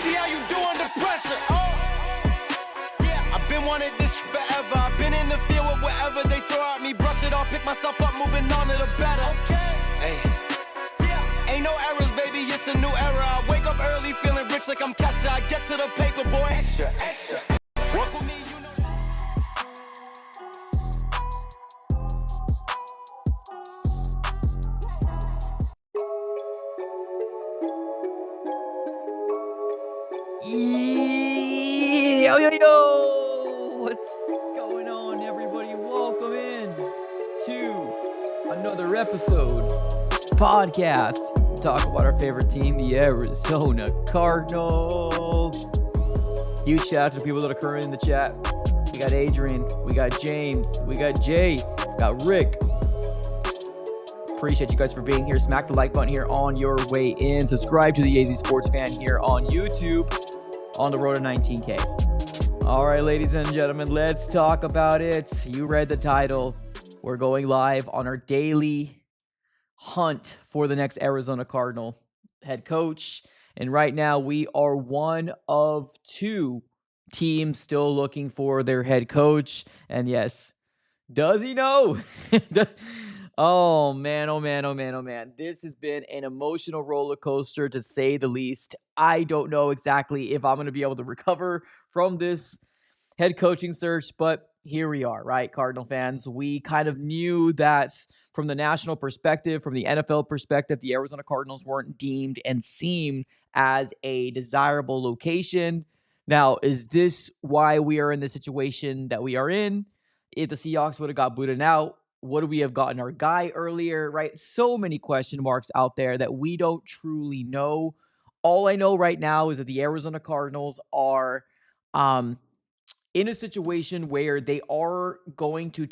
see how you do under pressure. Oh, yeah, I've been wanting this forever. I've been in the field with whatever they throw at me. Brush it off, pick myself up, moving on to the better. Okay, hey, yeah, ain't no errors, baby, it's a new era. I wake up early, feeling rich like I'm Kesha. I get to the paper, boy. Extra, extra. Work with me, you know. Yo! What's going on, everybody? Welcome in to another episode podcast. Talk about our favorite team, the Arizona Cardinals. Huge shout out to the people that are currently in the chat. We got Adrian, we got James, we got Jay, we got Rick. Appreciate you guys for being here. Smack the like button here on your way in. Subscribe to the AZ Sports Fan here on YouTube on the road to 19K. All right, ladies and gentlemen, let's talk about it. You read the title. We're going live on our daily hunt for the next Arizona Cardinal head coach. And right now we are one of two teams still looking for their head coach. And yes, does he know? Oh man, oh man, oh man, oh man. This has been an emotional roller coaster to say the least. I don't know exactly if I'm going to be able to recover from this head coaching search, but here we are, right, Cardinal fans? We kind of knew that from the national perspective, from the NFL perspective, the Arizona Cardinals weren't deemed and seen as a desirable location. Now, is this why we are in the situation that we are in? If the Seahawks would have got booted out, would we have gotten our guy earlier, right? So many question marks out there that we don't truly know. All I know right now is that the Arizona Cardinals are in a situation where they are going to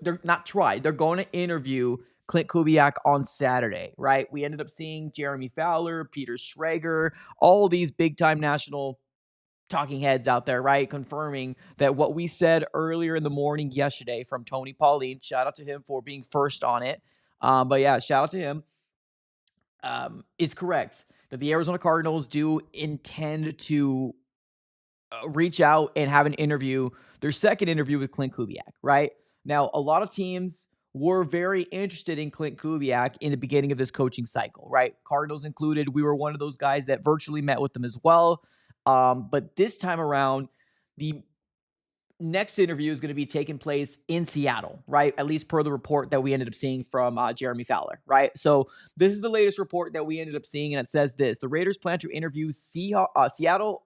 they're going to interview Klint Kubiak on Saturday, right? We ended up seeing Jeremy Fowler, Peter Schrager, all these big-time national talking heads out there, right? Confirming that what we said earlier in the morning yesterday from Tony Pauline, shout out to him for being first on it. But yeah, shout out to him. Is correct that the Arizona Cardinals do intend to reach out and have an interview, their second interview with Klint Kubiak, right? Now, a lot of teams were very interested in Klint Kubiak in the beginning of this coaching cycle, right? Cardinals included. We were one of those guys that virtually met with them as well. But this time around, the next interview is going to be taking place in Seattle, right? At least per the report that we ended up seeing from Jeremy Fowler, right? So this is the latest report that we ended up seeing, and it says this: the Raiders plan to interview Seattle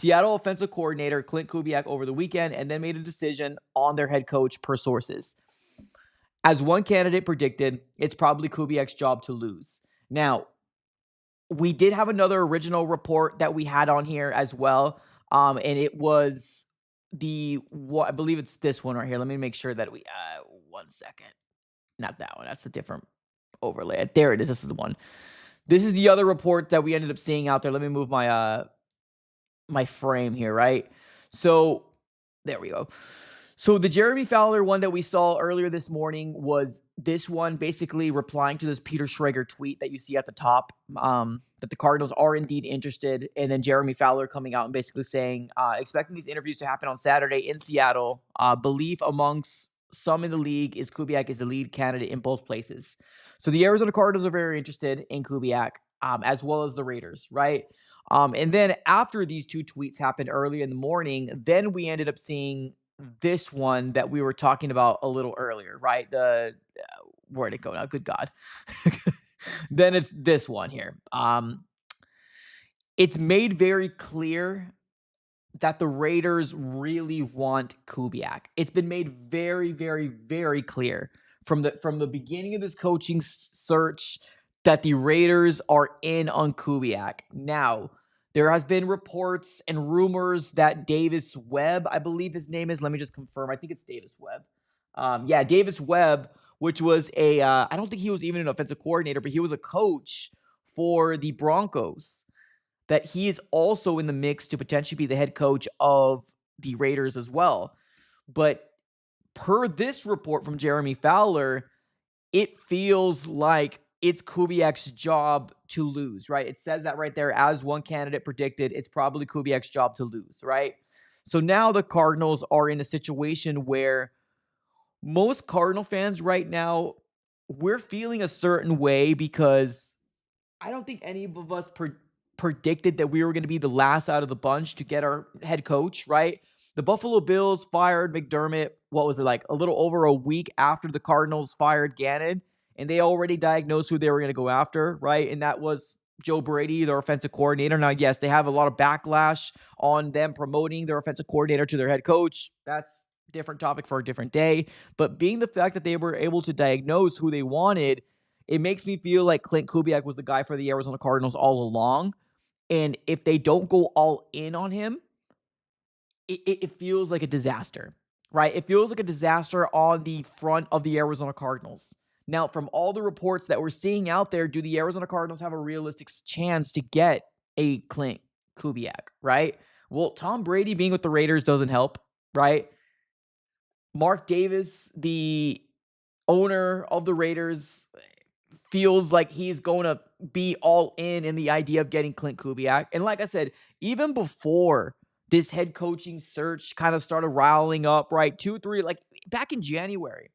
offensive coordinator Klint Kubiak over the weekend, and then made a decision on their head coach per sources. As one candidate predicted, it's probably Kubiak's job to lose. Now, we did have another original report that we had on here as well. And it was I believe it's this one right here. Let me make sure that one second. Not that one. That's a different overlay. There it is. This is the one. This is the other report that we ended up seeing out there. Let me move my, my frame here, right? So there we go. So the Jeremy Fowler one that we saw earlier this morning was this one, basically replying to this Peter Schrager tweet that you see at the top, that the Cardinals are indeed interested. And then Jeremy Fowler coming out and basically saying, expecting these interviews to happen on Saturday in Seattle. Belief amongst some in the league is Kubiak is the lead candidate in both places. So the Arizona Cardinals are very interested in Kubiak, as well as the Raiders, right? And then after these two tweets happened early in the morning, then we ended up seeing this one that we were talking about a little earlier, right? Where'd it go now? Good God. Then it's this one here. It's made very clear that the Raiders really want Kubiak. It's been made very, very, very clear from the beginning of this coaching search that the Raiders are in on Kubiak. Now, there has been reports and rumors that Davis Webb, I believe his name is, let me just confirm. I think it's Davis Webb. Davis Webb, which was I don't think he was even an offensive coordinator, but he was a coach for the Broncos, that he is also in the mix to potentially be the head coach of the Raiders as well. But per this report from Jeremy Fowler, it feels like it's Kubiak's job to lose, right? It says that right there, as one candidate predicted, it's probably Kubiak's job to lose, right? So now the Cardinals are in a situation where most Cardinal fans right now, we're feeling a certain way because I don't think any of us predicted that we were going to be the last out of the bunch to get our head coach, right? The Buffalo Bills fired McDermott, what was it, like a little over a week after the Cardinals fired Gannon, and they already diagnosed who they were going to go after, right? And that was Joe Brady, their offensive coordinator. Now, yes, they have a lot of backlash on them promoting their offensive coordinator to their head coach. That's a different topic for a different day. But being the fact that they were able to diagnose who they wanted, it makes me feel like Klint Kubiak was the guy for the Arizona Cardinals all along. And if they don't go all in on him, it feels like a disaster, right? It feels like a disaster on the front of the Arizona Cardinals. Now, from all the reports that we're seeing out there, do the Arizona Cardinals have a realistic chance to get a Klint Kubiak, right? Well, Tom Brady being with the Raiders doesn't help, right? Mark Davis, the owner of the Raiders, feels like he's going to be all in the idea of getting Klint Kubiak. And like I said, even before this head coaching search kind of started riling up, right? 2-3, like back in January,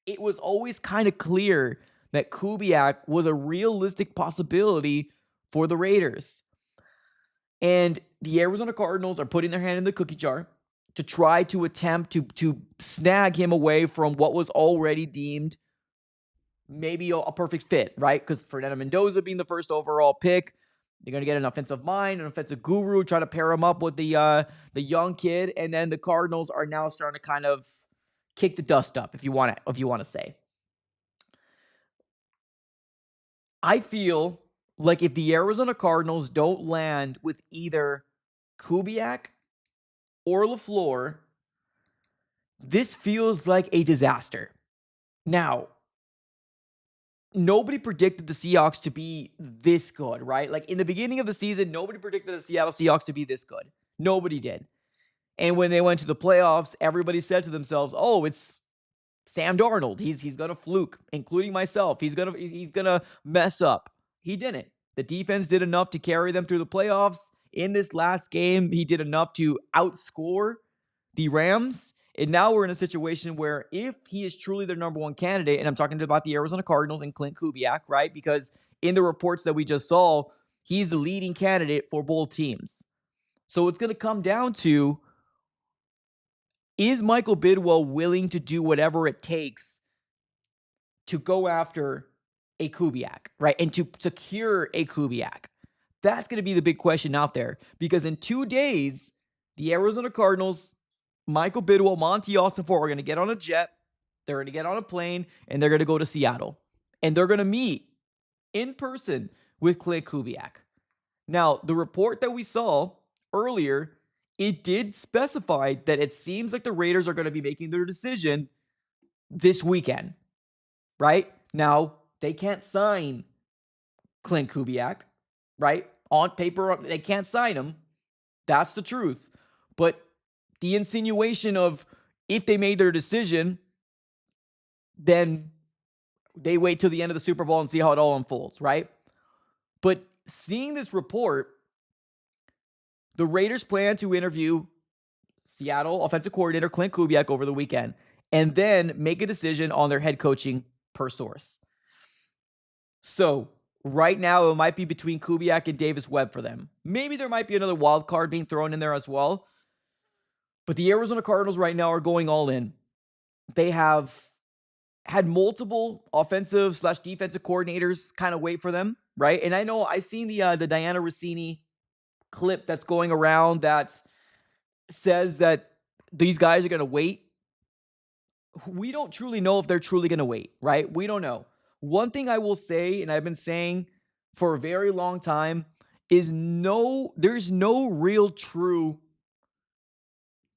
it was always kind of clear that Kubiak was a realistic possibility for the Raiders. And the Arizona Cardinals are putting their hand in the cookie jar to try to attempt to snag him away from what was already deemed maybe a perfect fit, right? Because Fernando Mendoza being the first overall pick, they're going to get an offensive mind, an offensive guru, try to pair him up with the young kid, and then the Cardinals are now starting to kind of kick the dust up, if you want to say. I feel like if the Arizona Cardinals don't land with either Kubiak or LaFleur, this feels like a disaster. Now, nobody predicted the Seahawks to be this good, right? Like in the beginning of the season, nobody predicted the Seattle Seahawks to be this good. Nobody did. And when they went to the playoffs, everybody said to themselves, "Oh, it's Sam Darnold. He's going to fluke, including myself. He's going to mess up." He didn't. The defense did enough to carry them through the playoffs. In this last game, he did enough to outscore the Rams. And now we're in a situation where if he is truly their number one candidate, and I'm talking about the Arizona Cardinals and Klint Kubiak, right? Because in the reports that we just saw, he's the leading candidate for both teams. So it's going to come down to, is Michael Bidwell willing to do whatever it takes to go after a Kubiak, right? And to secure a Kubiak? That's going to be the big question out there. Because in 2 days, the Arizona Cardinals, Michael Bidwell, Monty Ossenfort are going to get on a jet. They're going to get on a plane, and they're going to go to Seattle. And they're going to meet in person with Klint Kubiak. Now, the report that we saw earlier, it did specify that it seems like the Raiders are going to be making their decision this weekend, right? Now, they can't sign Klint Kubiak, right? On paper, they can't sign him. That's the truth. But the insinuation of if they made their decision, then they wait till the end of the Super Bowl and see how it all unfolds, right? But seeing this report, the Raiders plan to interview Seattle offensive coordinator Klint Kubiak over the weekend and then make a decision on their head coaching per source. So right now, it might be between Kubiak and Davis Webb for them. Maybe there might be another wild card being thrown in there as well. But the Arizona Cardinals right now are going all in. They have had multiple offensive/defensive coordinators kind of wait for them, right? And I know I've seen the Diana Rossini clip that's going around that says that these guys are going to wait. We don't truly know if they're truly going to wait, right? We don't know. One thing I will say, and I've been saying for a very long time, is there's no real true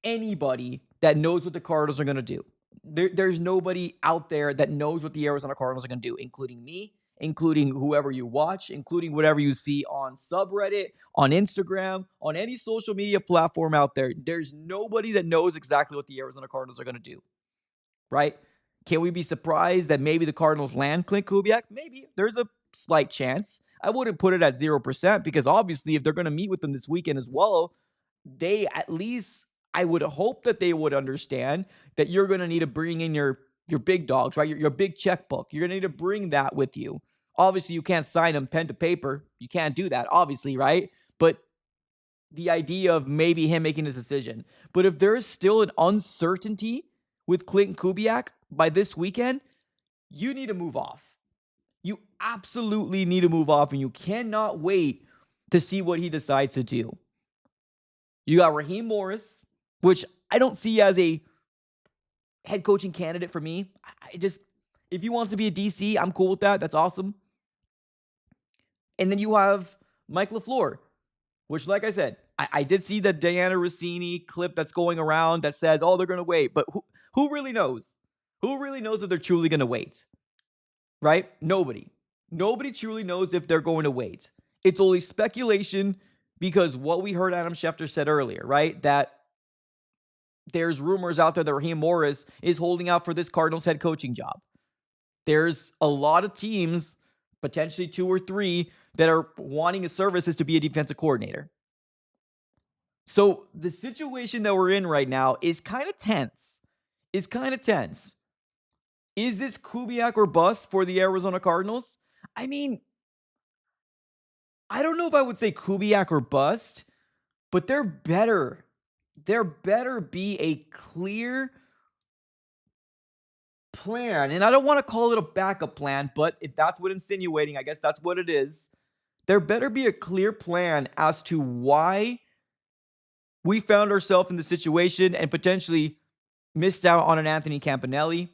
anybody that knows what the Cardinals are going to do. There's nobody out there that knows what the Arizona Cardinals are going to do, including me, including whoever you watch, including whatever you see on subreddit, on Instagram, on any social media platform out there. There's nobody that knows exactly what the Arizona Cardinals are going to do, right? Can we be surprised that maybe the Cardinals land Klint Kubiak? Maybe. There's a slight chance. I wouldn't put it at 0% because obviously if they're going to meet with them this weekend as well, they at least, I would hope that they would understand that you're going to need to bring in your big dogs, right? Your big checkbook. You're going to need to bring that with you. Obviously, you can't sign them pen to paper. You can't do that, obviously, right? But the idea of maybe him making this decision. But if there is still an uncertainty with Klint Kubiak by this weekend, you need to move off. You absolutely need to move off, and you cannot wait to see what he decides to do. You got Raheem Morris, which I don't see as a head coaching candidate for me. If he wants to be a DC, I'm cool with that. That's awesome. And then you have Mike LaFleur, which, like I said, I did see the Diana Rossini clip that's going around that says, oh, they're going to wait. But who really knows? Who really knows if they're truly going to wait? Right? Nobody. Nobody truly knows if they're going to wait. It's only speculation because what we heard Adam Schefter said earlier, right? That there's rumors out there that Raheem Morris is holding out for this Cardinals head coaching job. There's a lot of teams, potentially 2 or 3, that are wanting his services to be a defensive coordinator. So the situation that we're in right now is kind of tense. Is this Kubiak or bust for the Arizona Cardinals? I mean, I don't know if I would say Kubiak or bust, but there better be a clear plan. And I don't want to call it a backup plan, but if that's what insinuating, I guess that's what it is. There better be a clear plan as to why we found ourselves in the situation and potentially missed out on an Anthony Campanelli,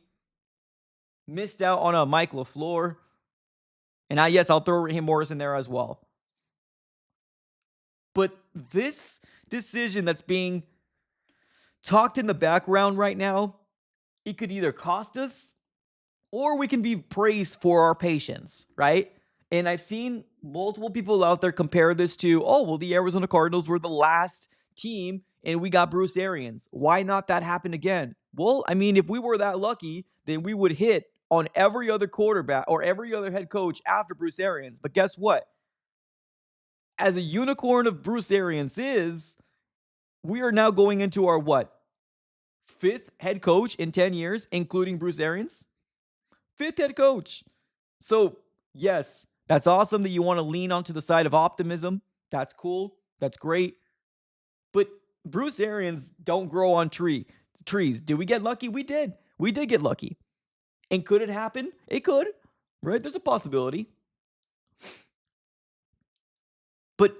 missed out on a Mike LaFleur, and I'll throw Raheem Morris in there as well. But this decision that's being talked in the background right now, it could either cost us or we can be praised for our patience, right? And I've seen multiple people out there compare this to, the Arizona Cardinals were the last team and we got Bruce Arians. Why not that happen again? Well, I mean, if we were that lucky, then we would hit on every other quarterback or every other head coach after Bruce Arians. But guess what? As a unicorn of Bruce Arians is, we are now going into our 5th head coach in 10 years, including Bruce Arians? 5th head coach. So, yes, that's awesome that you want to lean onto the side of optimism. That's cool. That's great. But Bruce Arians don't grow on trees. Did we get lucky? We did. We did get lucky. And could it happen? It could, right? There's a possibility. But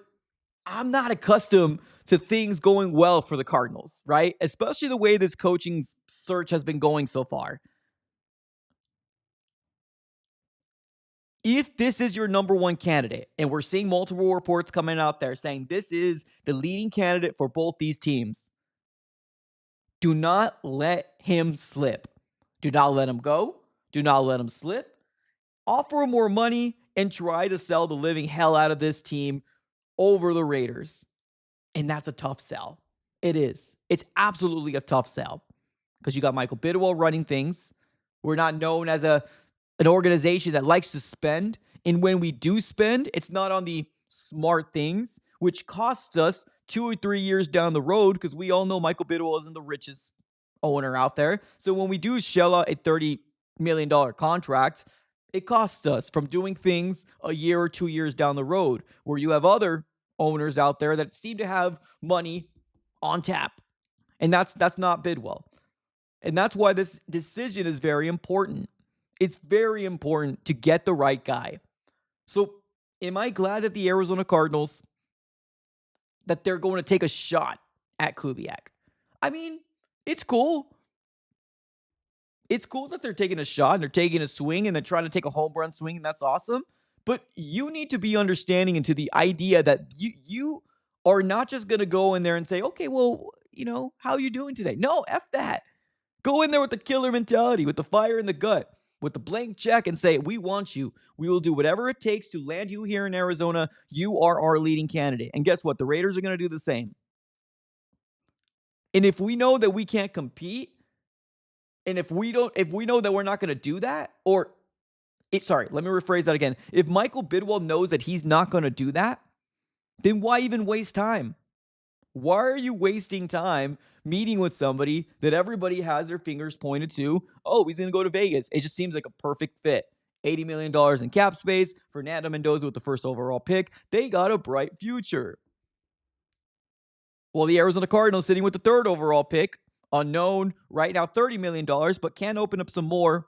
I'm not accustomed to things going well for the Cardinals, right? Especially the way this coaching search has been going so far. If this is your number one candidate, and we're seeing multiple reports coming out there saying this is the leading candidate for both these teams, do not let him slip. Do not let him go. Do not let him slip. Offer him more money and try to sell the living hell out of this team over the Raiders. And that's a tough sell. It is. It's absolutely a tough sell because you got Michael Bidwell running things. We're not known as an organization that likes to spend. And when we do spend, it's not on the smart things, which costs us 2 or 3 years down the road because we all know Michael Bidwell isn't the richest owner out there. So when we do shell out a $30 million contract, it costs us from doing things a year or 2 years down the road where you have other owners out there that seem to have money on tap. And that's not Bidwell. And that's why this decision is very important. It's very important to get the right guy. So am I glad that the Arizona Cardinals, that they're going to take a shot at Kubiak? I mean, it's cool. It's cool that they're taking a shot and they're taking a swing and they're trying to take a home run swing, and that's awesome. But you need to be understanding into the idea that you are not just going to go in there and say, okay, well, how are you doing today? No, F that. Go in there with the killer mentality, with the fire in the gut, with the blank check and say, we want you. We will do whatever it takes to land you here in Arizona. You are our leading candidate. And guess what? The Raiders are going to do the same. And if we know that we can't compete, And if we know that we're not going to do that, sorry, let me rephrase that again. If Michael Bidwell knows that he's not going to do that, then why even waste time? Why are you wasting time meeting with somebody that everybody has their fingers pointed to? Oh, he's going to go to Vegas. It just seems like a perfect fit. $80 million in cap space. Fernando Mendoza with the first overall pick. They got a bright future. Well, the Arizona Cardinals sitting with the third overall pick. Unknown right now, $30 million, but can open up some more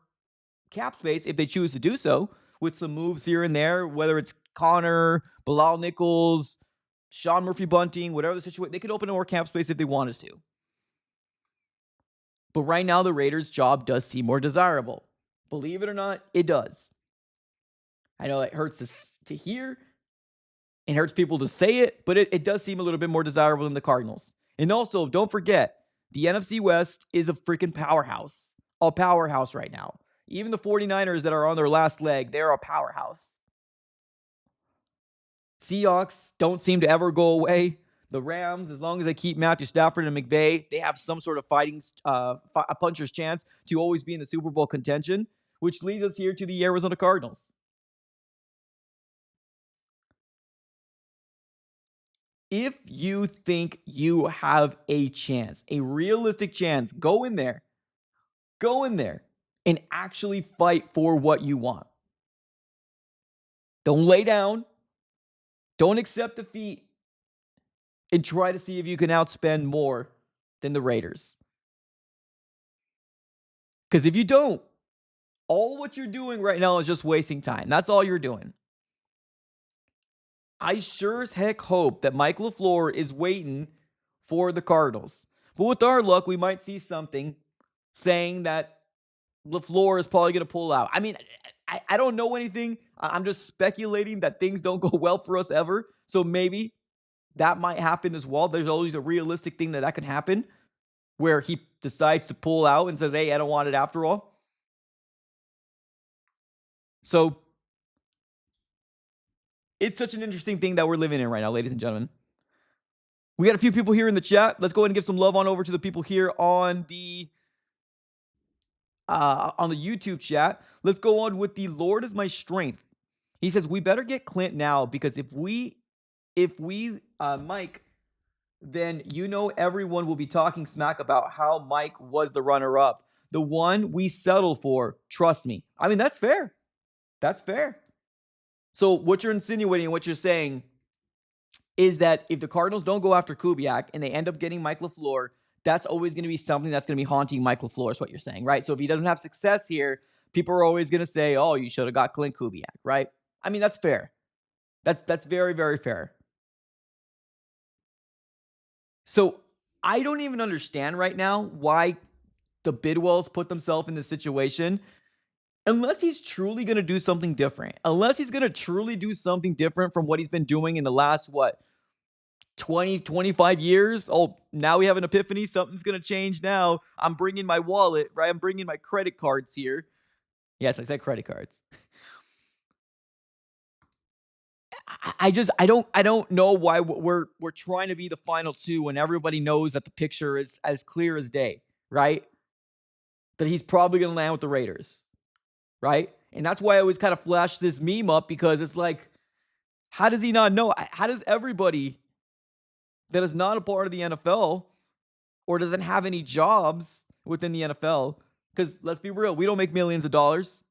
cap space if they choose to do so with some moves here and there, whether it's Connor, Bilal Nichols, Sean Murphy-Bunting, whatever the situation, they could open more cap space if they wanted to. But right now, the Raiders' job does seem more desirable. Believe it or not, it does. I know it hurts to hear. It hurts people to say it, but it does seem a little bit more desirable than the Cardinals. And also, don't forget, the NFC West is a freaking powerhouse. A powerhouse right now. Even the 49ers that are on their last leg, they're a powerhouse. Seahawks don't seem to ever go away. The Rams, as long as they keep Matthew Stafford and McVay, they have some sort of a puncher's chance to always be in the Super Bowl contention, which leads us here to the Arizona Cardinals. If you think you have a chance, a realistic chance, go in there and actually fight for what you want. Don't lay down. Don't accept defeat. And try to see if you can outspend more than the Raiders. Because if you don't, all what you're doing right now is just wasting time. That's all you're doing. I sure as heck hope that Mike LaFleur is waiting for the Cardinals. But with our luck, we might see something saying that LaFleur is probably going to pull out. I mean, I don't know anything. I'm just speculating that things don't go well for us ever. So maybe that might happen as well. There's always a realistic thing that could happen where he decides to pull out and says, hey, I don't want it after all. So it's such an interesting thing that we're living in right now, ladies and gentlemen. We got a few people here in the chat. Let's go ahead and give some love on over to the people here on the YouTube chat. Let's go on with the Lord is my strength. He says, we better get Klint now because if we Mike, then everyone will be talking smack about how Mike was the runner-up. The one we settled for, trust me. I mean, that's fair. That's fair. So what you're insinuating and what you're saying is that if the Cardinals don't go after Kubiak and they end up getting Mike LaFleur, that's always going to be something that's going to be haunting Mike LaFleur is what you're saying, right? So if he doesn't have success here, people are always going to say, oh, you should have got Klint Kubiak, right? I mean, that's fair. That's very, very fair. So I don't even understand right now why the Bidwells put themselves in this situation unless he's truly going to do something different. Unless he's going to truly do something different from what he's been doing in the last, 20, 25 years? Oh, now we have an epiphany. Something's going to change now. I'm bringing my wallet, right? I'm bringing my credit cards here. Yes, I said credit cards. I don't know why we're trying to be the final two when everybody knows that the picture is as clear as day, right? That he's probably going to land with the Raiders, right? And that's why I always kind of flash this meme up because it's like, how does he not know? How does everybody that is not a part of the NFL or doesn't have any jobs within the NFL, because let's be real, we don't make millions of dollars,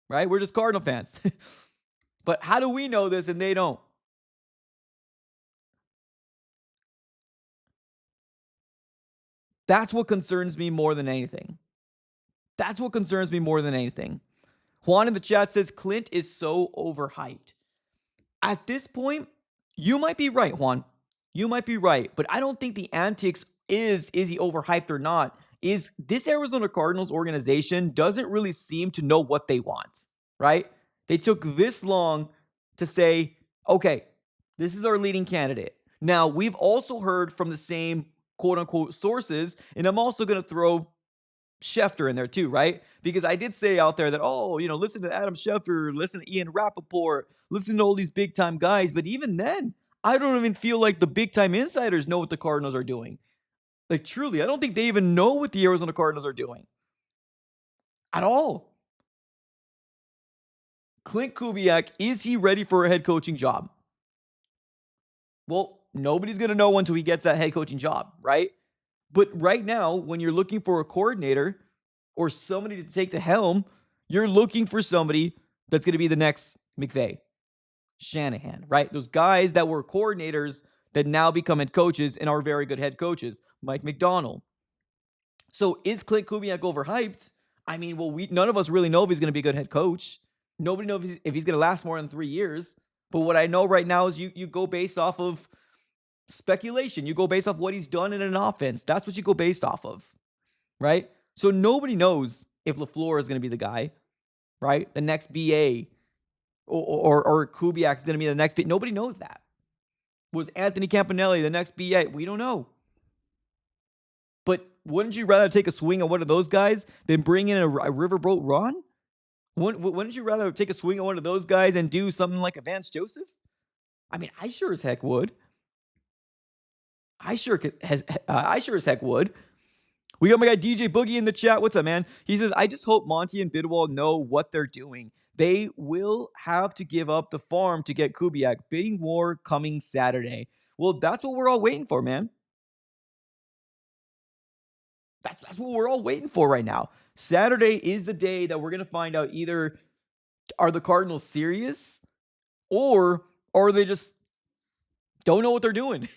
right? We're just Cardinal fans. But how do we know this and they don't? That's what concerns me more than anything. That's what concerns me more than anything. Juan in the chat says Klint is so overhyped. At this point, you might be right, Juan. You might be right. But I don't think the antics is he overhyped or not? Is this Arizona Cardinals organization doesn't really seem to know what they want, right? They took this long to say, okay, this is our leading candidate. Now, we've also heard from the same quote-unquote sources, and I'm also going to throw Schefter in there too, right? Because I did say out there that, listen to Adam Schefter, listen to Ian Rappaport, listen to all these big-time guys. But even then, I don't even feel like the big-time insiders know what the Cardinals are doing. Like, truly, I don't think they even know what the Arizona Cardinals are doing. at all. Klint Kubiak, is he ready for a head coaching job? Well, nobody's going to know until he gets that head coaching job, right? But right now, when you're looking for a coordinator or somebody to take the helm, you're looking for somebody that's going to be the next McVay, Shanahan, right? Those guys that were coordinators that now become head coaches and are very good head coaches, Mike McDonald. So is Klint Kubiak overhyped? I mean, well, none of us really know if he's going to be a good head coach. Nobody knows if he's going to last more than 3 years. But what I know right now is you go based off of speculation. You go based off what he's done in an offense. That's what you go based off of, right? So nobody knows if LaFleur is going to be the guy, right? The next BA or Kubiak is going to be the next BA. Nobody knows that. Was Anthony Campanelli the next BA? We don't know. But wouldn't you rather take a swing on one of those guys than bring in a riverboat Ron? Wouldn't you rather take a swing on one of those guys and do something like a Vance Joseph? I mean, I sure as heck would. I sure as heck would. We got my guy DJ Boogie in the chat. What's up, man? He says, I just hope Monty and Bidwell know what they're doing. They will have to give up the farm to get Kubiak. Bidding war coming Saturday. Well, that's what we're all waiting for, man. That's what we're all waiting for right now. Saturday is the day that we're going to find out either are the Cardinals serious or they just don't know what they're doing.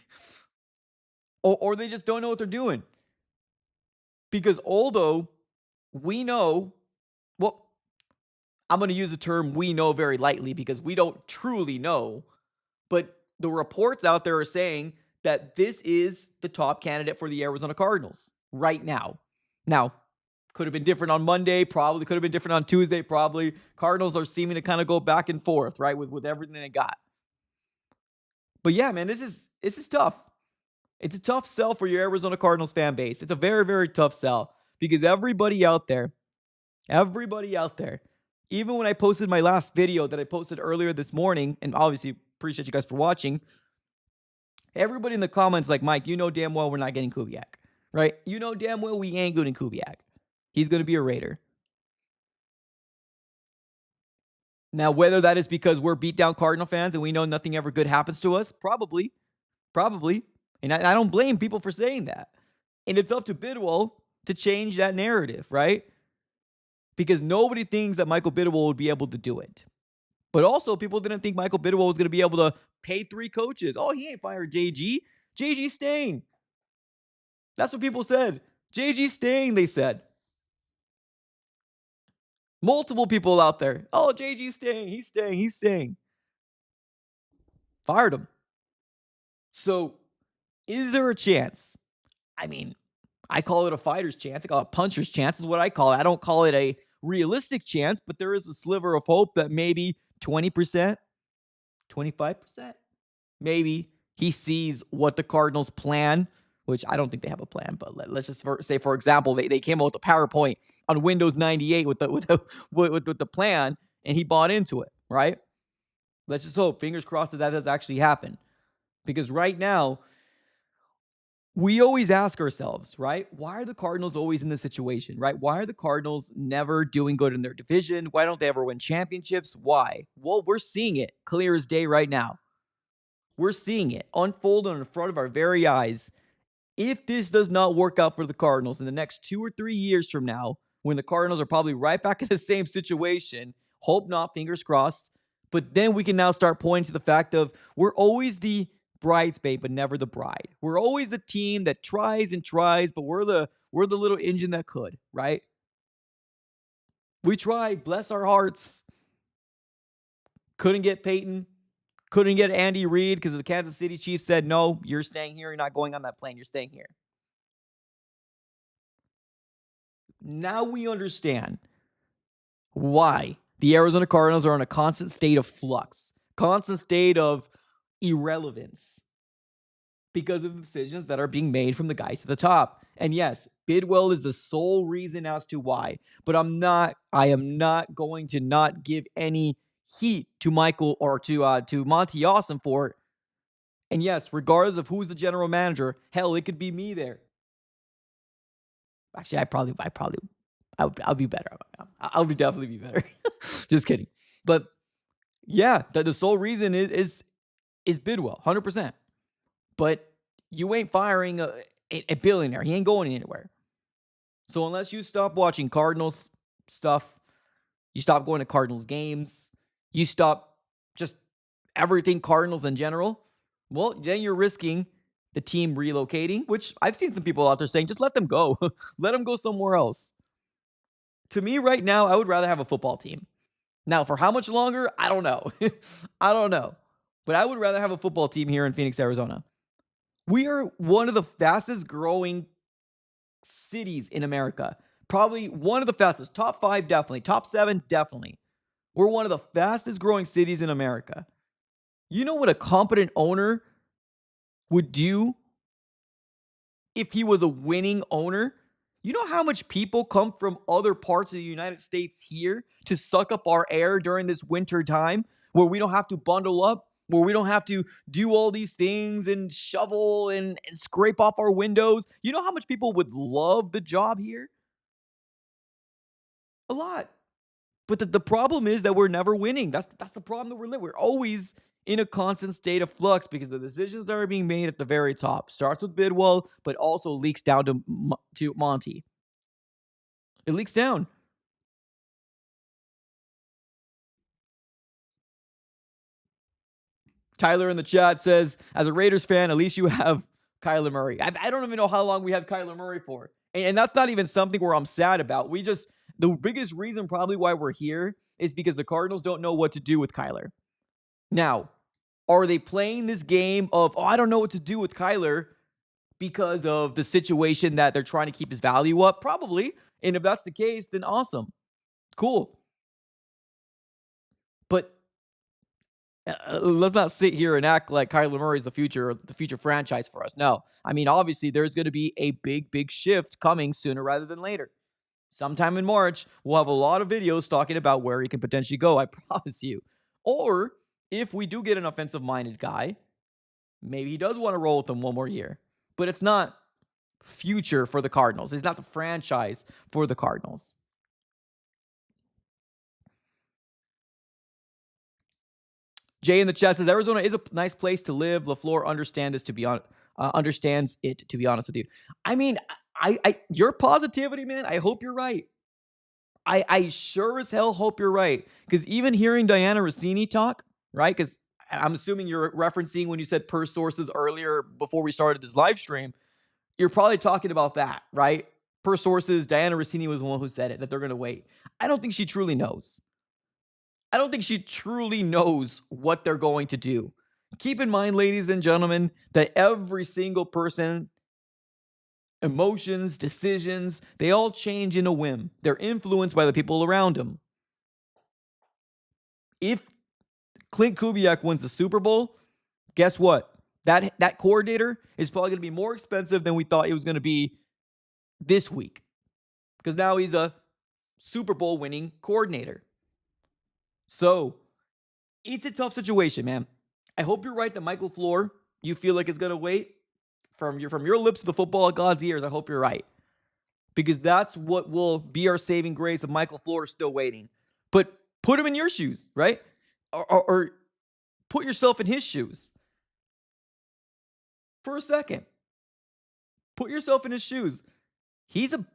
or they just don't know what they're doing. Because although we know, well, I'm going to use the term we know very lightly because we don't truly know, but the reports out there are saying that this is the top candidate for the Arizona Cardinals right now. Now, could have been different on Monday, probably could have been different on Tuesday, probably. Cardinals are seeming to kind of go back and forth, right, with everything they got. But yeah, man, this is tough. It's a tough sell for your Arizona Cardinals fan base. It's a very, very tough sell because everybody out there, even when I posted my last video that I posted earlier this morning, and obviously appreciate you guys for watching, everybody in the comments like, Mike, you know damn well we're not getting Kubiak, right? You know damn well we ain't getting Kubiak. He's going to be a Raider. Now, whether that is because we're beat down Cardinal fans and we know nothing ever good happens to us, probably. And I don't blame people for saying that. And it's up to Bidwell to change that narrative, right? Because nobody thinks that Michael Bidwell would be able to do it. But also, people didn't think Michael Bidwell was going to be able to pay 3 coaches. Oh, he ain't fired JG. JG's staying. That's what people said. JG's staying, they said. Multiple people out there. Oh, JG's staying. He's staying. Fired him. So, is there a chance? I mean, I call it a fighter's chance. I call it a puncher's chance is what I call it. I don't call it a realistic chance, but there is a sliver of hope that maybe 20%, 25%, maybe he sees what the Cardinals plan, which I don't think they have a plan, but let's just say, for example, they came out with a PowerPoint on Windows 98 with the plan, and he bought into it, right? Let's just hope, fingers crossed, that does actually happen. Because right now, we always ask ourselves, right? Why are the Cardinals always in this situation, right? Why are the Cardinals never doing good in their division? Why don't they ever win championships? Why? Well, we're seeing it clear as day right now. We're seeing it unfold in front of our very eyes. If this does not work out for the Cardinals in the next 2 or 3 years from now, when the Cardinals are probably right back in the same situation, hope not, fingers crossed, but then we can now start pointing to the fact of we're always the bridesmaid, but never the bride. We're always the team that tries and tries, but we're the little engine that could, right? We tried, bless our hearts. Couldn't get Peyton. Couldn't get Andy Reid because the Kansas City Chiefs said, no, you're staying here. You're not going on that plane. You're staying here. Now we understand why the Arizona Cardinals are in a constant state of flux, constant state of irrelevance because of the decisions that are being made from the guys at the top. And yes, Bidwell is the sole reason as to why, but I am not going to not give any heat to Michael or to Monty Awesome for it. And yes, regardless of who's the general manager, hell, it could be me there. Actually, I probably I'll be better. I'll be definitely be better. Just kidding. But yeah, the sole reason is Bidwell, 100%. But you ain't firing a billionaire. He ain't going anywhere. So unless you stop watching Cardinals stuff, you stop going to Cardinals games, you stop just everything Cardinals in general, well, then you're risking the team relocating, which I've seen some people out there saying, just let them go. Let them go somewhere else. To me right now, I would rather have a football team. Now, for how much longer? I don't know. I don't know. But I would rather have a football team here in Phoenix, Arizona. We are one of the fastest growing cities in America. Probably one of the fastest. Top 5, definitely. Top 7, definitely. We're one of the fastest growing cities in America. You know what a competent owner would do if he was a winning owner? You know how much people come from other parts of the United States here to suck up our air during this winter time where we don't have to bundle up, where we don't have to do all these things and shovel and scrape off our windows? You know how much people would love the job here? A lot. But the problem is that we're never winning. That's the problem that we're living. We're always in a constant state of flux because the decisions that are being made at the very top starts with Bidwell, but also leaks down to Monty. It leaks down. Tyler in the chat says, as a Raiders fan, at least you have Kyler Murray. I don't even know how long we have Kyler Murray for. And that's not even something where I'm sad about. The biggest reason probably why we're here is because the Cardinals don't know what to do with Kyler. Now, are they playing this game of, I don't know what to do with Kyler because of the situation that they're trying to keep his value up? Probably. And if that's the case, then awesome. Cool. But let's not sit here and act like Kyler Murray is the future franchise for us. No. I mean, obviously, there's going to be a big shift coming sooner rather than later. Sometime in March, we'll have a lot of videos talking about where he can potentially go, I promise you. Or if we do get an offensive-minded guy, maybe he does want to roll with them one more year. But it's not future for the Cardinals. It's not the franchise for the Cardinals. Jay in the chat says, Arizona is a nice place to live. LaFleur understands it, to be honest with you. I mean, your positivity, man, I hope you're right. I sure as hell hope you're right. Because even hearing Diana Rossini talk, right? Because I'm assuming you're referencing when you said per sources earlier before we started this live stream. You're probably talking about that, right? Per sources, Diana Rossini was the one who said it, that they're going to wait. I don't think she truly knows. I don't think she truly knows what they're going to do. Keep in mind, ladies and gentlemen, that every single person, emotions, decisions, they all change in a whim. They're influenced by the people around them. If Klint Kubiak wins the Super Bowl, guess what? That coordinator is probably going to be more expensive than we thought it was going to be this week. Because now he's a Super Bowl winning coordinator. So, it's a tough situation, man. I hope you're right that Michael LaFleur, you feel like is going to wait. From your lips to the football God's ears, I hope you're right. Because that's what will be our saving grace of Michael LaFleur still waiting. But put him in your shoes, right? Or put yourself in his shoes. For a second. Put yourself in his shoes. He's a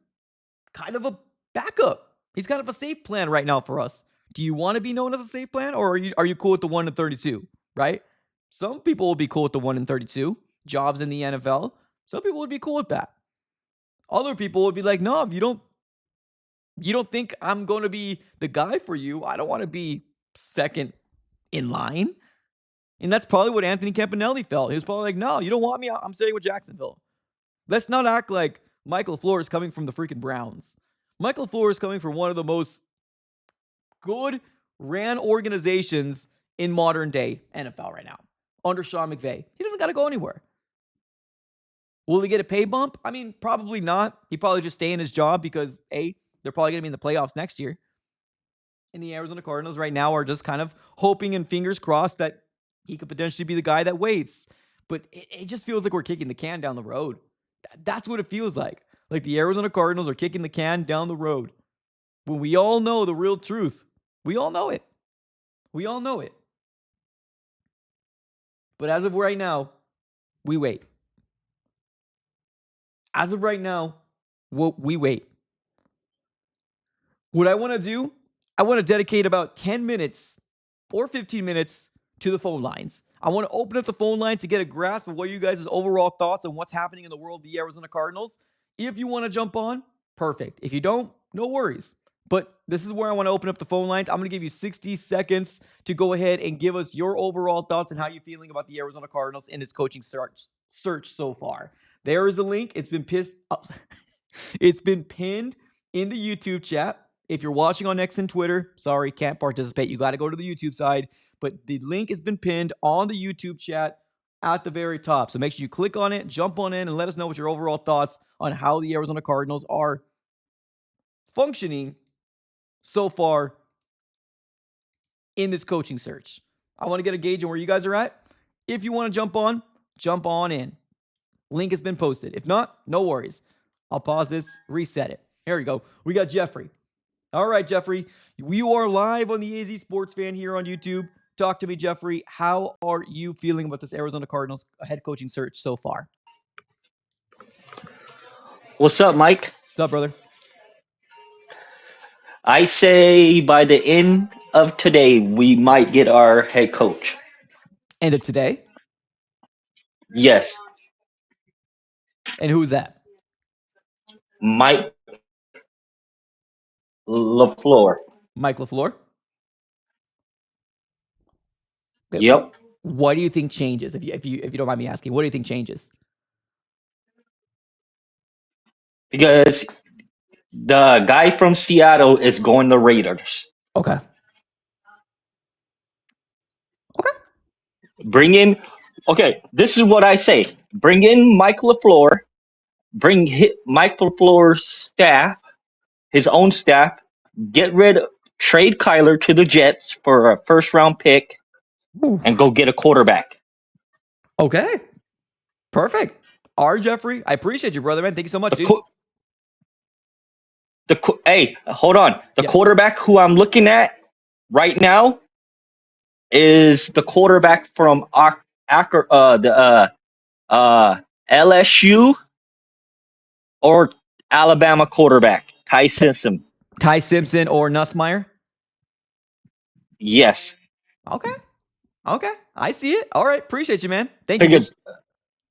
kind of a backup. He's kind of a safe plan right now for us. Do you want to be known as a safe plan, or are you cool with the 1-32, right? Some people will be cool with the 1-32 jobs in the NFL. Some people would be cool with that. Other people would be like, no, if you don't think I'm going to be the guy for you, I don't want to be second in line. And that's probably what Anthony Campanelli felt. He was probably like, no, you don't want me. I'm staying with Jacksonville. Let's not act like Michael LaFleur is coming from the freaking Browns. Michael LaFleur is coming from one of the most good ran organizations in modern day NFL right now under Sean McVay. He doesn't got to go anywhere. Will he get a pay bump? I mean, probably not. He probably just stay in his job because they're probably going to be in the playoffs next year. And the Arizona Cardinals right now are just kind of hoping and fingers crossed that he could potentially be the guy that waits. But it just feels like we're kicking the can down the road. That's what it feels like. Like the Arizona Cardinals are kicking the can down the road. when we all know the real truth. We all know it. We all know it. But as of right now, we wait. As of right now, we wait. What I want to do, I want to dedicate about 10 minutes or 15 minutes to the phone lines. I want to open up the phone lines to get a grasp of what you guys' overall thoughts on what's happening in the world of the Arizona Cardinals. If you want to jump on, perfect. If you don't, no worries. But this is where I want to open up the phone lines. I'm going to give you 60 seconds to go ahead and give us your overall thoughts and how you're feeling about the Arizona Cardinals in this coaching search so far. There is a link. It's been it's been pinned in the YouTube chat. If you're watching on X and Twitter, sorry, can't participate. You got to go to the YouTube side. But the link has been pinned on the YouTube chat at the very top. So make sure you click on it, jump on in, and let us know what your overall thoughts on how the Arizona Cardinals are functioning so far in this coaching search. I want to get a gauge on where you guys are at. If you want to jump on in. Link has been posted. If not, no worries. I'll pause this, reset it. Here we go. We got Jeffrey. All right, Jeffrey. You are live on the AZ Sports Fan here on YouTube. Talk to me, Jeffrey. How are you feeling about this Arizona Cardinals head coaching search so far? What's up, Mike? What's up, brother? I say by the end of today, we might get our head coach. End of today? Yes, And who's that? Mike LaFleur. Mike LaFleur? Yep, What do you think changes? If you don't mind me asking, what do you think changes? because the guy from Seattle is going to Raiders. Okay. Okay. Bring in. Okay, this is what I say. Bring in Mike LaFleur. Mike LaFleur's staff, his own staff. Trade Kyler to the Jets for a first round pick, Ooh. and go get a quarterback. Okay. Perfect. R. Jeffrey, I appreciate you, brother, man. Thank you so much, dude. Hey, hold on. The Yeah. quarterback who I'm looking at right now is the quarterback from LSU or Alabama quarterback, Ty Simpson. Ty Simpson or Nussmeier? Yes, Okay. Okay. I see it. All right. Appreciate you, man. Thank you. because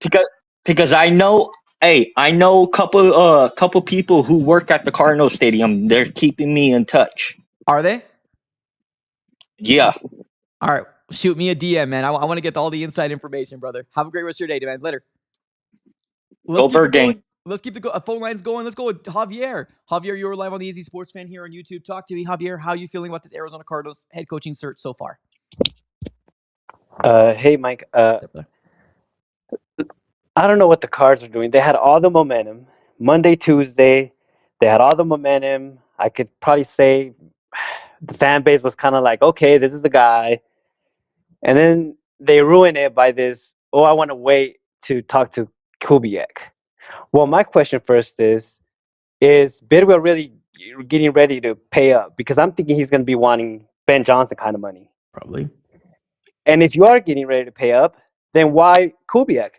because because I know a couple people who work at the Cardinals Stadium. They're keeping me in touch. Are they? Yeah. All right. Shoot me a DM, man. I want to get all the inside information, brother. Have a great rest of your day, man. Later. Let's Go keep it Bird going. Gang. Let's keep the phone lines going. Let's go with Javier. Javier, you're live on the AZ Sports Fan here on YouTube. Talk to me, Javier. How are you feeling about this Arizona Cardinals head coaching search so far? Hey, Mike. I don't know what the Cards are doing. They had all the momentum. Monday, Tuesday, they had all the momentum. I could probably say the fan base was kind of like, okay, this is the guy. And then they ruin it by this, oh, I want to wait to talk to Kubiak. Well, my question first is Bidwell really getting ready to pay up? Because I'm thinking he's going to be wanting Ben Johnson kind of money. Probably. And if you are getting ready to pay up, then why Kubiak?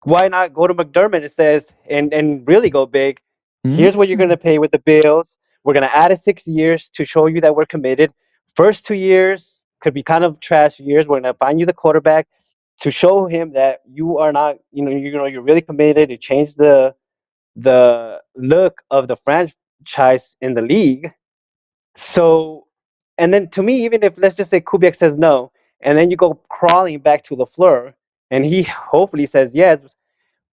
Why not go to McDermott and says and really go big? Here's what you're going to pay with the Bills. We're going to add it 6 years to show you that we're committed. First 2 years could be kind of trash years. We're going to find you the quarterback to show him that you are not, you're really committed to change the look of the franchise in the league. So, and then to me, even if let's just say Kubiak says no, and then you go crawling back to LaFleur, and he hopefully says yes,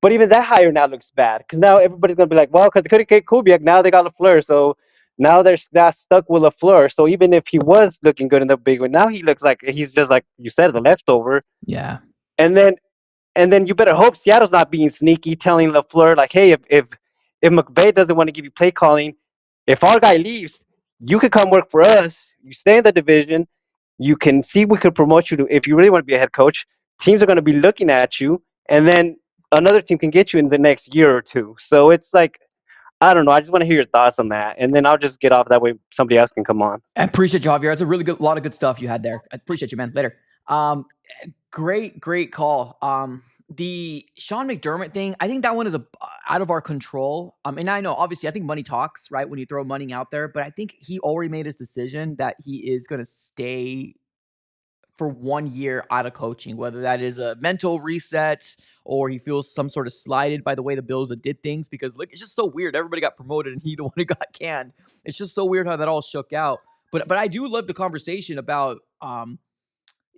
but even that hire now looks bad because now everybody's gonna be like, well, because they couldn't get Kubiak, now they got LaFleur, so now they're not stuck with LaFleur. So even if he was looking good in the big one, now he looks like he's just like you said, the leftover. Yeah. And then you better hope Seattle's not being sneaky, telling LaFleur like, hey, if McVay doesn't want to give you play calling, if our guy leaves, you could come work for us. You stay in the division. You can see we could promote you to if you really want to be a head coach. Teams are going to be looking at you, and then another team can get you in the next year or two. So it's like I don't know. I just want to hear your thoughts on that, and then I'll just get off that way. Somebody else can come on. I appreciate you, Javier. It's a really good, lot of good stuff you had there. I appreciate you, man. Later. Um, great call. The Sean McDermott thing, I think that one is out of our control. And I know, obviously, I think money talks, right? When you throw money out there, but I think he already made his decision that he is going to stay for 1 year out of coaching, whether that is a mental reset or he feels some sort of slighted by the way the Bills did things. Because look, it's just so weird. Everybody got promoted and he the one who got canned. It's just so weird how that all shook out. But I do love the conversation about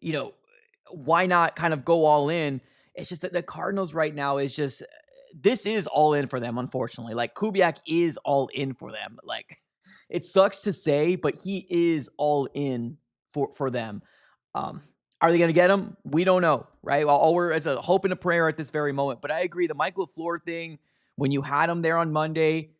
you know, why not kind of go all in? It's just that the Cardinals right now is just this is all in for them, unfortunately. Like Kubiak is all in for them. Like it sucks to say, but he is all in for them. Um, are they going to get him? We don't know, right? Well, all we're it's a hope and a prayer at this very moment. But I agree, the Michael LaFleur thing, when you had him there on Monday,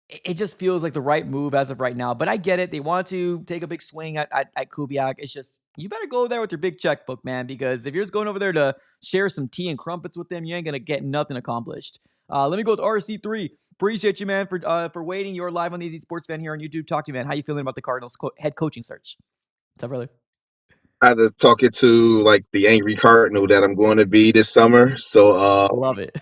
it just feels like the right move as of right now. But I get it. They want to take a big swing at Kubiak. It's just, you better go there with your big checkbook, man, because if you're just going over there to share some tea and crumpets with them, you ain't going to get nothing accomplished. Let me go with RC3. Appreciate you, man, for waiting. You're live on the Easy Sports Fan here on YouTube. Talk to you, man. How you feeling about the Cardinals head coaching search? What's up, brother? I had to talk it to like the angry cardinal that I'm going to be this summer. Love it.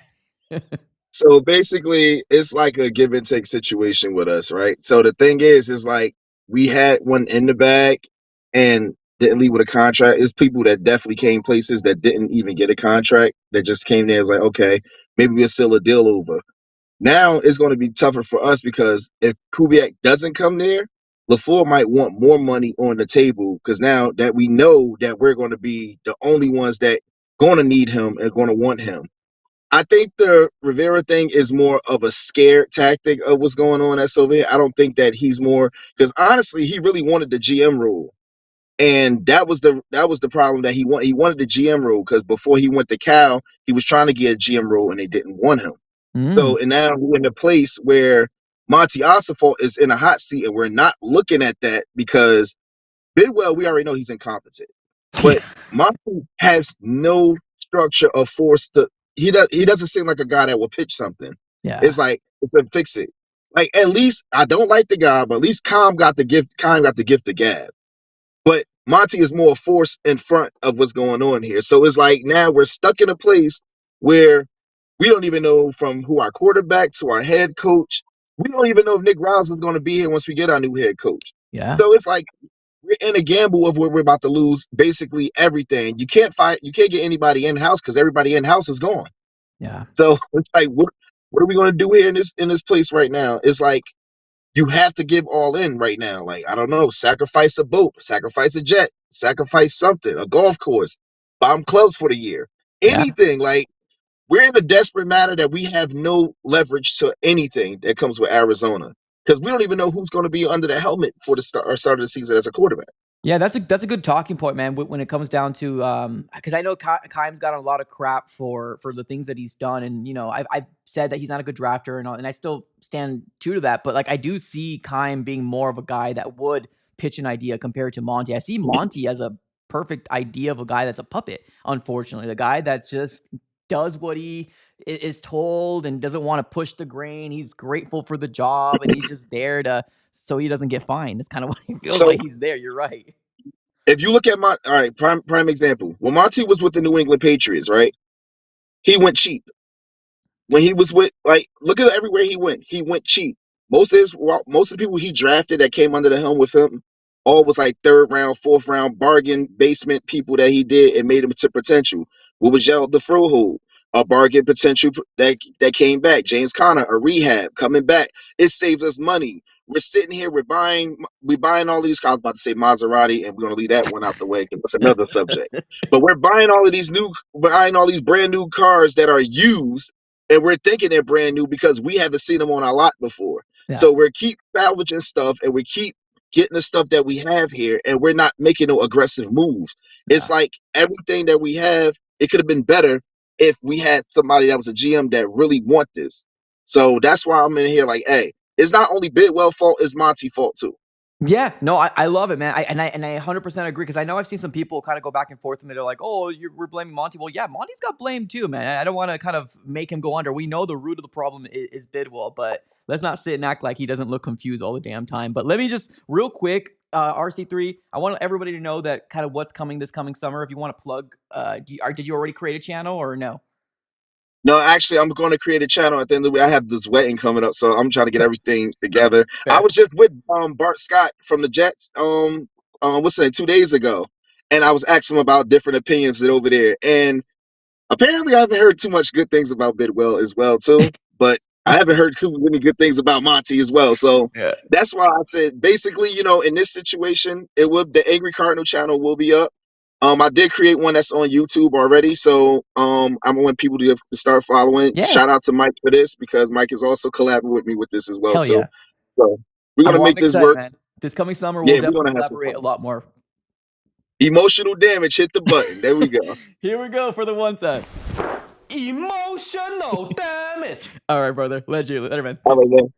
So basically it's like a give and take situation with us, right? So the thing is like we had one in the bag and didn't leave with a contract. It's people that definitely came places that didn't even get a contract that just came there as like, okay, maybe we'll seal a deal over. Now it's going to be tougher for us because if Kubiak doesn't come there, LaFleur might want more money on the table because now that we know that we're going to be the only ones that going to need him and going to want him. I think the Rivera thing is more of a scared tactic of what's going on at Sylvia. I don't think that he's more because honestly, he really wanted the GM role. And that was the problem that he wanted the GM role because before he went to Cal, he was trying to get a GM role and they didn't want him. So, Mm. and now we're in a place where Monty Osifalt is in a hot seat, and we're not looking at that because Bidwell, we already know he's incompetent, but Monty has no structure of force to. He doesn't seem like a guy that will pitch something. Yeah. It's like it's a fix it. Like at least I don't like the guy, but at least Kime got the gift. Kime got the gift of gab. But Monty is more a force in front of what's going on here. So it's like now we're stuck in a place where we don't even know from who our quarterback to our head coach. We don't even know if Nick Riles is going to be here once we get our new head coach. Yeah. So it's like we're in a gamble of where we're about to lose basically everything. You can't get anybody in house because everybody in house is gone. Yeah. So it's like what are we going to do here in this place right now? It's like you have to give all in right now. Like I don't know, sacrifice a boat, sacrifice a jet, sacrifice something, a golf course, bomb clubs for the year, Yeah. anything like we're in a desperate matter that we have no leverage to anything that comes with Arizona because we don't even know who's going to be under the helmet for the start of the season as a quarterback. Yeah, that's a good talking point, man. When it comes down to because I know Kime's got a lot of crap for the things that he's done, and I've said that he's not a good drafter, and I still stand true to that. But like I do see Kime being more of a guy that would pitch an idea compared to Monty. I see Monty as a perfect idea of a guy that's a puppet. Unfortunately, the guy that just does what he is told and doesn't want to push the grain. He's grateful for the job, and he's just there to so he doesn't get fined. It's kind of what he feels So like he's there. You're right. if you look at my all right, prime example, when Monty was with the New England Patriots, right? He went cheap. When he was with like look at everywhere he went cheap. Most of the people he drafted that came under the helm with him all was like third round, fourth round bargain basement people that he did and made him to potential. What was Gerald DeFroho? A bargain potential that came back. James Conner, a rehab coming back. It saves us money. We're sitting here, we're buying all these cars. I was about to say Maserati, and we're gonna leave that one out the way because that's another subject. But we're buying all these brand new cars that are used and we're thinking they're brand new because we haven't seen them on our lot before. Yeah. So we're keep salvaging stuff and we keep getting the stuff that we have here and we're not making no aggressive moves. It's Yeah. like everything that we have, it could have been better if we had somebody that was a GM that really want this. So that's why I'm in here like, hey, it's not only Bidwell fault, it's Monty fault too. Yeah, no, I love it, man. I 100% agree, because I know I've seen some people kind of go back and forth, and they're like, "Oh, we're blaming Monty." Well, yeah, Monty's got blamed too, man. I don't want to kind of make him go under. We know the root of the problem is Bidwell, but let's not sit and act like he doesn't look confused all the damn time. But let me just real quick, RC3, I want everybody to know that kind of what's coming this coming summer. If you want to plug, did you already create a channel or no? No, actually, I'm going to create a channel at the end of the week. I have this wedding coming up, so I'm trying to get everything together. I Fair. was just with Bart Scott from the Jets, what's that, 2 days ago, and I was asking him about different opinions that over there. And apparently, I haven't heard too much good things about Bidwell as well, too. But I haven't heard too many good things about Monty as well. So Yeah. that's why I said, basically, in this situation, the Angry Cardinal channel will be up. I did create one that's on YouTube already, so I want people to start following. Yeah. Shout out to Mike for this, because Mike is also collaborating with me with this as well, Hell too. yeah. So we're gonna I'm make this excited, work. man. This coming summer, we'll Yeah, we're definitely gonna have some collaborate a fun. lot more. Emotional damage, hit the button. There we go. Here we go for the one time. Emotional damage. All right, brother. Later, man. All right, man.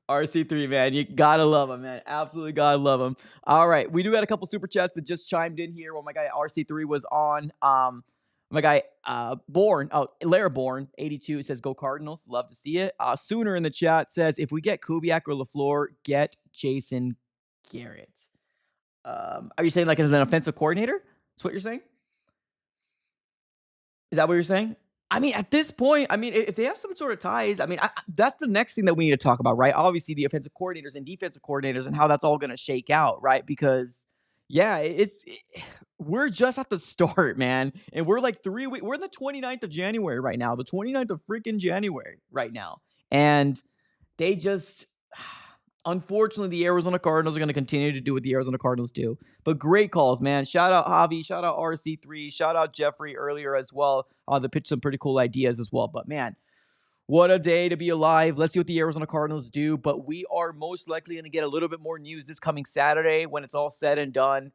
RC3, man. You gotta love him, man. Absolutely gotta love him. All right. We do got a couple super chats that just chimed in here while my guy RC3 was on. My guy Lara Born 82 says go Cardinals. Love to see it. Sooner in the chat says if we get Kubiak or LaFleur, get Jason Garrett. Are you saying like as an offensive coordinator? That's what you're saying? Is that what you're saying? I mean, at this point, I mean, if they have some sort of ties, I mean, that's the next thing that we need to talk about, right? Obviously, the offensive coordinators and defensive coordinators and how that's all going to shake out, right? Because, yeah, we're just at the start, man. And we're like 3 weeks. We're in the 29th of January right now. The 29th of freaking January right now. And they just... Unfortunately, the Arizona Cardinals are going to continue to do what the Arizona Cardinals do. But great calls, man. Shout out Javi. Shout out RC3. Shout out Jeffrey earlier as well. They pitched some pretty cool ideas as well. But, man, what a day to be alive. Let's see what the Arizona Cardinals do. But we are most likely going to get a little bit more news this coming Saturday when it's all said and done.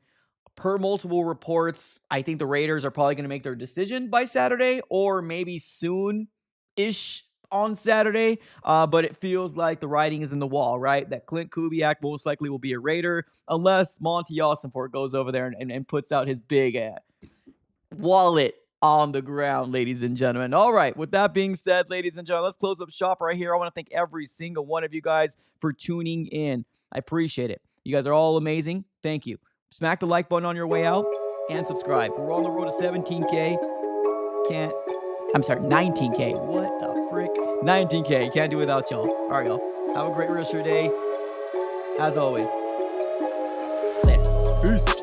Per multiple reports, I think the Raiders are probably going to make their decision by Saturday or maybe soon-ish on Saturday, but it feels like the writing is in the wall, right? That Klint Kubiak most likely will be a Raider unless Monty Ossenfort goes over there and puts out his big wallet on the ground, ladies and gentlemen. All right, with that being said, ladies and gentlemen, let's close up shop right here. I want to thank every single one of you guys for tuning in. I appreciate it. You guys are all amazing. Thank you. Smack the like button on your way out and subscribe. We're on the road to 17K. 19K. What the frick? 19K. Can't do without y'all. All right, y'all. Have a great rest of your day. As always. Later. Peace.